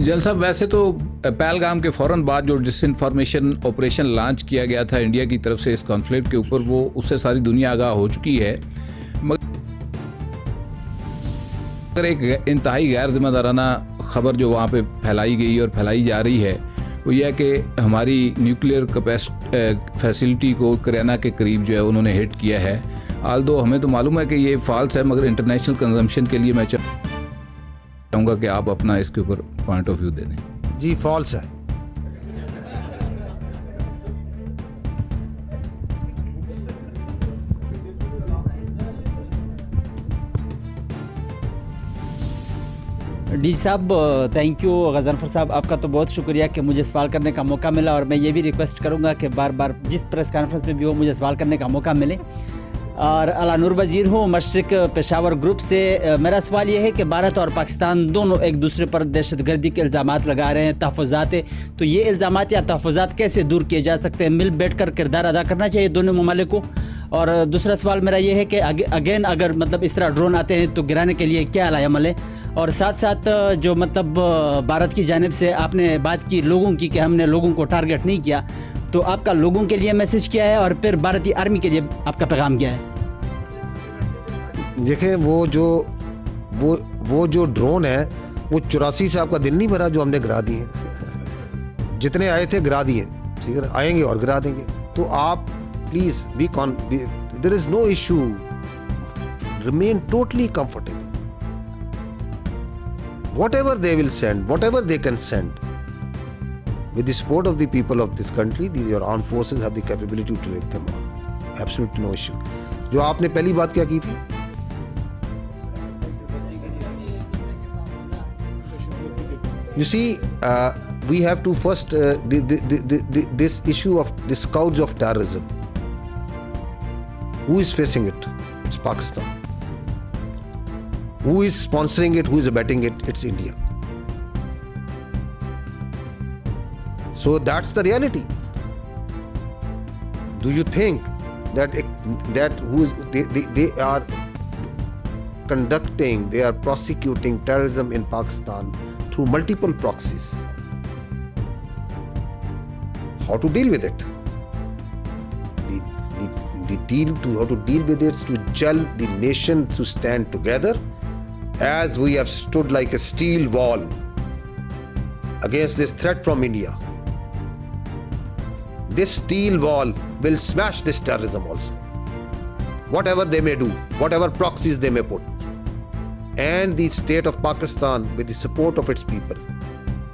जल साहब, वैसे तो पहलगाम के फ़ौरन बाद जो डिसइंफॉर्मेशन ऑपरेशन लॉन्च किया गया था इंडिया की तरफ से इस कॉन्फ्लिक्ट के ऊपर, वो उससे सारी दुनिया आगाह हो चुकी है। मगर एक इंतहाई गैर जिम्मेदाराना ख़बर जो वहाँ पे फैलाई गई और फैलाई जा रही है वो यह है कि हमारी न्यूक्लियर फैसिलिटी को करेना के करीब जो है उन्होंने हिट किया है। आल्दो हमें तो मालूम है कि ये फॉल्स है, मगर इंटरनेशनल कंजम्पशन के लिए मैं चाहूँगा कि आप अपना इसके ऊपर पॉइंट ऑफ व्यू दे दें। जी, फॉल्स है। डी साहब, थैंक यू। गज़नफ़र साहब, आपका तो बहुत शुक्रिया कि मुझे सवाल करने का मौका मिला, और मैं ये भी रिक्वेस्ट करूँगा कि बार बार जिस प्रेस कॉन्फ्रेंस में भी हो मुझे सवाल करने का मौका मिले। और अला नूर वज़ीर हूँ, मशरिक़ पेशावर ग्रुप से। मेरा सवाल ये है कि भारत और पाकिस्तान दोनों एक दूसरे पर दहशतगर्दी के इल्ज़ामात लगा रहे हैं, तहफ़्फ़ुज़ात है, तो ये इल्ज़ामात या तहफ़्फ़ुज़ात कैसे दूर किए जा सकते हैं? मिल बैठ कर किरदार अदा करना चाहिए दोनों ममालिक को। और दूसरा सवाल मेरा ये है कि अगेन अगर मतलब इस तरह ड्रोन आते हैं तो गिराने के लिए क्या अमल है? और साथ साथ जो मतलब भारत की जानिब से आपने बात की लोगों की कि हमने लोगों को टारगेट नहीं किया, तो आपका लोगों के लिए मैसेज क्या है और फिर भारतीय आर्मी के लिए आपका पैगाम क्या है? देखें, वो जो ड्रोन है वो 84 से आपका दिल नहीं भरा जो हमने गिरा दिए। जितने आए थे गिरा दिए, ठीक है, आएंगे और गिरा देंगे। तो आप please there is no issue, remain totally comfortable. Whatever they will send, whatever they can send, with the support of the people of this country, your armed forces have the capability to take them on. Absolutely no issue. जो आपने पहली बात क्या की थी? You see, we have to first this issue of the scourge of terrorism. Who is facing it? It's Pakistan. Who is sponsoring it? Who is abetting it? It's India. So that's the reality. Do you think that they are conducting, they are prosecuting terrorism in Pakistan through multiple proxies? How to deal with it? How to deal with it is to gel the nation to stand together, as we have stood like a steel wall against this threat from India. This steel wall will smash this terrorism also. Whatever they may do, whatever proxies they may put. And the state of Pakistan, with the support of its people,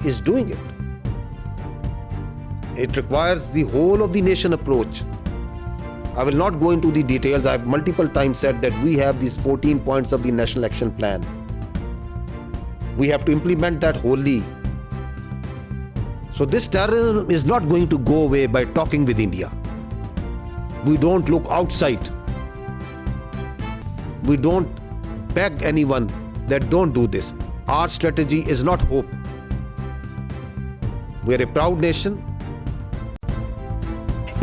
is doing it. It requires the whole of the nation approach. I will not go into the details. I have multiple times said that we have these 14 points of the National Action Plan. We have to implement that wholly. So this terrorism is not going to go away by talking with India. We don't look outside. We don't beg anyone that don't do this. Our strategy is not hope. We are a proud nation.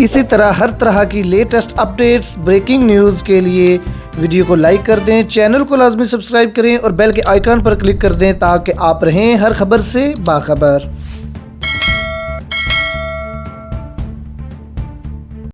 इसी तरह हर तरह की latest updates, breaking news के लिए video को like कर दें, channel को लाजमी सब्सक्राइब करें और बेल के आइकन पर क्लिक कर दें ताकि आप रहें हर खबर से बाखबर।